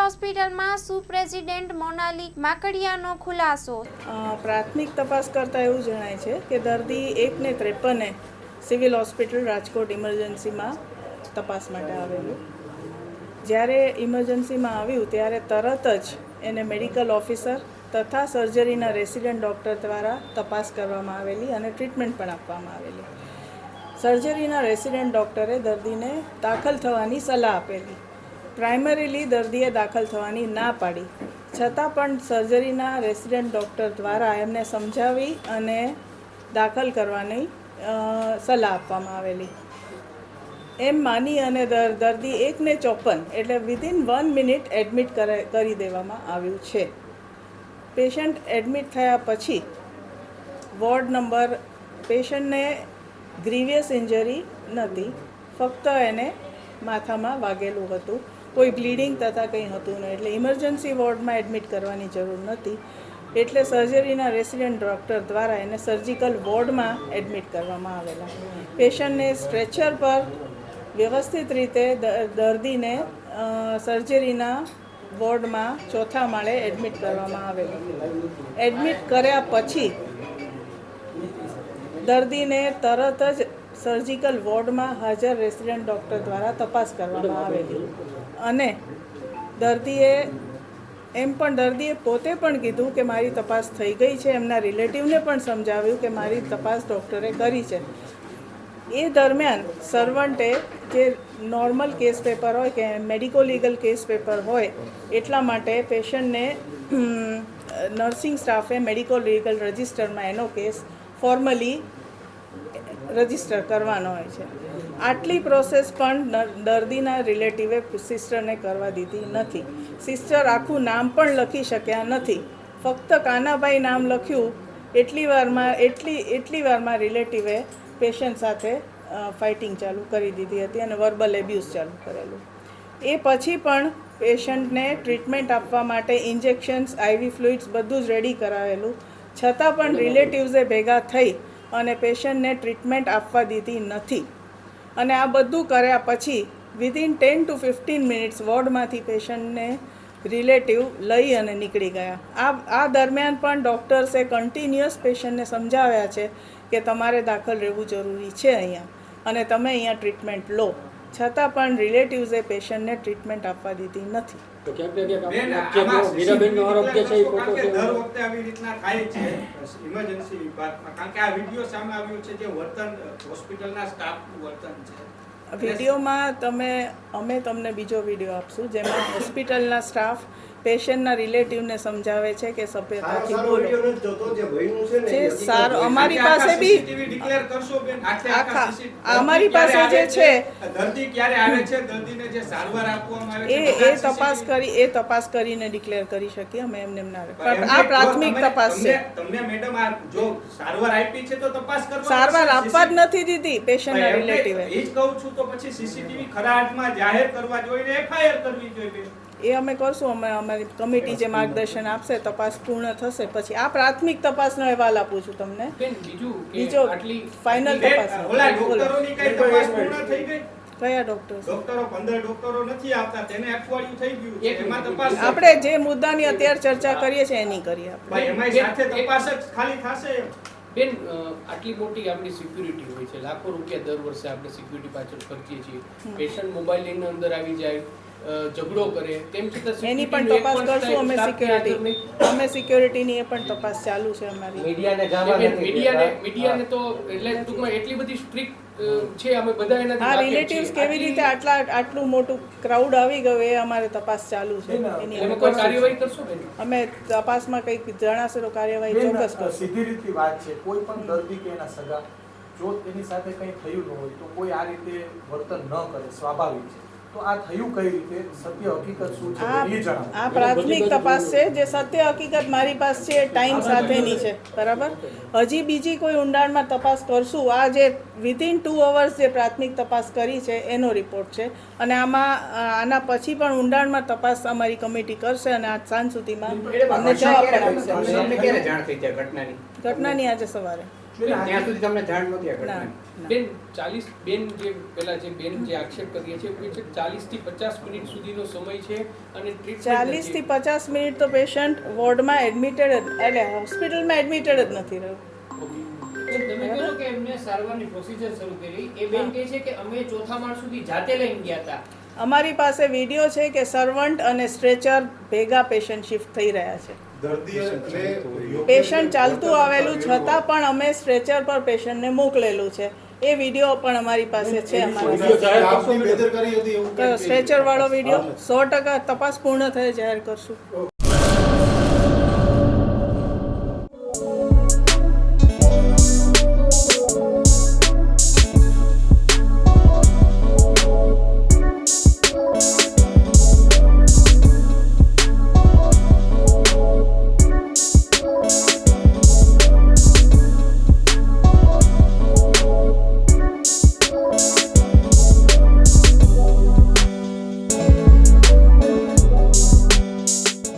હોસ્પિટલમાં સુપ્રેસિડેન્ટ મોનાલી માકડિયાનો ખુલાસો। પ્રાથમિક તપાસ કરતાં એવું જણાય છે કે દર્દી 1:53 સિવિલ હોસ્પિટલ રાજકોટ ઇમરજન્સીમાં તપાસ માટે આવેલું। જ્યારે ઇમરજન્સીમાં આવ્યું ત્યારે તરત જ એને મેડિકલ ઓફિસર તથા સર્જરીના રેસિડેન્ટ ડૉક્ટર દ્વારા તપાસ કરવામાં આવેલી અને ટ્રીટમેન્ટ પણ આપવામાં આવેલી। સર્જરીના રેસિડેન્ટ ડૉક્ટરે દર્દીને દાખલ થવાની સલાહ આપેલી। પ્રાઇમરીલી દર્દીએ દાખલ થવાની ના પાડી, છતાં પણ સર્જરીના રેસિડેન્ટ ડૉક્ટર દ્વારા એમને સમજાવી અને દાખલ કરવાની સલાહ આપવામાં આવેલી। એમ માની અને દર્દી 1:54 એટલે વિધિન 1 મિનિટ એડમિટ કરી દેવામાં આવ્યું છે। પેશન્ટ એડમિટ થયા પછી વોર્ડ નંબર પેશન્ટને ગ્રીવિયસ ઇન્જરી નહોતી, ફક્ત એને માથામાં વાગેલું હતું, કોઈ બ્લીડિંગ તથા કંઈ હતું નહીં, એટલે ઇમરજન્સી વોર્ડમાં એડમિટ કરવાની જરૂર નહોતી। એટલે સર્જરીના રેસિડેન્ટ ડૉક્ટર દ્વારા એને સર્જિકલ વોર્ડમાં એડમિટ કરવામાં આવેલા। પેશન્ટને સ્ટ્રેચર પર વ્યવસ્થિત રીતે દર્દીને સર્જરીના વોર્ડમાં 4થા માળે એડમિટ કરવામાં આવેલું। એડમિટ કર્યા પછી દર્દીને તરત જ સર્જિકલ વોર્ડમાં હાજર રેસિડેન્ટ ડૉક્ટર દ્વારા તપાસ કરવામાં આવેલી અને દર્દીએ પોતે પણ કીધું કે મારી તપાસ થઈ ગઈ છે। એમના રિલેટિવને પણ સમજાવ્યું કે મારી તપાસ ડૉક્ટરે કરી છે। એ દરમિયાન સર્વન્ટે જે નોર્મલ કેસ પેપર હોય કે મેડિકો લીગલ કેસ પેપર હોય એટલા માટે પેશન્ટને નર્સિંગ સ્ટાફે મેડિકો લીગલ રજિસ્ટરમાં એનો કેસ ફોર્મલી રજિસ્ટર કરવાનો હોય છે। આટલી પ્રોસેસ પણ દર્દીના રિલેટિવે સિસ્ટરને કરવા દીધી નથી। સિસ્ટર આખું નામ પણ લખી શક્યા નથી, ફક્ત કાનાભાઈ નામ લખ્યું। એટલી વારમાં રિલેટિવે પેશન્ટ સાથે ફાઇટિંગ ચાલુ કરી દીધી હતી અને વર્બલ એબ્યુઝ ચાલુ કરેલું। એ પછી પણ પેશન્ટને ટ્રીટમેન્ટ આપવા માટે ઇન્જેક્શન્સ, આઈવી ફ્લુઇડ્સ બધું જ રેડી કરાવેલું, છતાં પણ રિલેટિવ્સે ભેગા થઈ અને પેશન્ટને ટ્રીટમેન્ટ આપવા દીધી નથી। અને આ બધું કર્યા પછી વિધિન 10 to 15 મિનિટ્સ વોર્ડમાંથી પેશન્ટને રિલેટિવ લઈ અને નીકળી ગયા। આ દરમિયાન પણ ડૉક્ટર્સે કન્ટિન્યુઅસ પેશન્ટને સમજાવ્યા છે કે તમારે દાખલ રહેવું જરૂરી છે અહીંયા અને તમે અહીંયા ટ્રીટમેન્ટ લો, છતાં પણ રિલેટિવ્સે પેશન્ટને ટ્રીટમેન્ટ આપવા દીધી નથી। તો મીરાબેનનો આરોપ જે છે એ ખોટો છે। દર વખતે આવી રીતના થાય છે ઇમરજન્સી વિભાગમાં, કારણ કે આ વિડિયો સામે આવ્યો છે જે વર્તન હોસ્પિટલના સ્ટાફનું વર્તન છે। વિડીયોમાં અમે તમને બીજો વિડીયો આપશું જેમાં હોસ્પિટલના સ્ટાફ પેશન્ટના રિલેટિવને સમજાવે છે કે સભ્યતાથી બોલો। જે સારું અમારી પાસે બી અમારી પાસે જે છે દર્દી ક્યારે આવે છે, દર્દીને જે સારવાર આપવામાં આવે છે એ તપાસ કરીને ડિક્લેર કરી શકીએ અમે એમને ના, પણ આ પ્રાથમિક તપાસ છે। તમને મેડમ આ જો સારવાર આપી છે તો તપાસ કરવા, સારવાર આપવા જ નથી દીધી પેશન્ટના રિલેટિવે। એ જ કહું છું, તો પછી સીસીટીવી ખરા અર્થમાં જાહેર કરવા જોઈએ, એફઆઈઆર કરવી જોઈએ। એ અમે કરશું, અમારી કમિટી જે માર્ગદર્શન આપશે, તપાસ પૂર્ણ થશે પછી આ પ્રાથમિક તપાસનો અહેવાલ આપું છું તમને। બીજો ફાઇનલ તપાસ ઓલા ડોક્ટરોની કઈ તપાસ પૂર્ણ થઈ ગઈ? કયા ડોક્ટર? ડોક્ટરો 15 ડોક્ટરો નથી આવતા, તેને અઠવાડિયું થઈ ગયું છે, એમાં તપાસ આપણે જે મુદ્દાની અત્યારે ચર્ચા કરીએ છીએ એની કરીએ આપણે। ભાઈ એમાં સાથે તપાસ જ ખાલી થશે બેન? આટલી મોટી આપણી સિક્યુરિટી હોય છે, લાખો રૂપિયા દર વર્ષે આપણે સિક્યુરિટી પાછળ ખર્ચીએ છીએ। પેશન્ટ મોબાઈલની અંદર આવી જાય, ઝઘડો કરે, તેમ છતાં એની પણ તપાસ કરશું અમે। સિક્યોરિટીની એ પણ તપાસ ચાલુ છે અમારી। મીડિયાને તો એટલે ટૂંકમાં એટલી બધી સ્ટ્રિક્ટ છે, અમે બધા એના રિલેટિવ્સ કેવી રીતે આટલું મોટું ક્રાઉડ આવી ગયું એ અમારે તપાસ ચાલુ છે। એની કોઈ કાર્યવાહી કરશો બેન? અમે તપાસમાં કંઈક જણાશે તો કાર્યવાહી ચોક્કસ કરશું। સીધી રીતે વાત છે, કોઈ પણ દર્દી કે એના સગા જો તેની સાથે કંઈ થયું ન હોય તો કોઈ આ રીતે વર્તન ન કરે, સ્વાભાવિક છે। તો આ થયું કઈ રીતે, સત્ય હકીકત શું છે એ જણાવો। આ પ્રાથમિક તપાસ છે, જે સત્ય હકીકત મારી પાસે છે ટાઈમ સાથેની છે, બરાબર। હજી બીજી કોઈ ઊંડાણમાં તપાસ કરશું। આ જે વિધિન 2 અવર્સ જે પ્રાથમિક તપાસ કરી છે એનો રિપોર્ટ છે અને આના પછી પણ ઊંડાણમાં તપાસ અમારી કમિટી કરશે અને આજ સાંજ સુધીમાં અમને જવાબ પણ આપશે। ઘટનાની આજે સવારે ત્યાં સુધી તમને જાણ નહોતી આ ના ઘટનાની? બેન 40 બેન જે પેલા જે બેન જે આક્ષેપ કરીએ છે કે 40 થી 50 મિનિટ સુધીનો સમય છે અને ટ્રીટમેન્ટ 40 થી 50 મિનિટ તો પેશન્ટ વોર્ડમાં એડમિટેડ એટલે હોસ્પિટલમાં એડમિટેડ જ નથી રહ્યું. તમે કહો છો કે એમને સારવારની પ્રોસિજર શરૂ કરી, એ બેન કહે છે કે અમે ચોથા માળ સુધી જાતે લઈને ગયા હતા. અમારી પાસે વિડીયો છે કે સર્વન્ટ અને સ્ટ્રેચર ભેગા પેશન્ટ શિફ્ટ થઈ રહ્યા છે. પેશન્ટ ચાલતું આવેલું છતાં પણ અમે સ્ટ્રેચર પર પેશન્ટને મોકલેલું છે. એ વિડીયો પણ અમારી પાસે છે. અમારા સ્ટ્રેચર વાળો વિડીયો 100% તપાસ પૂર્ણ થયે જાહેર કરશું.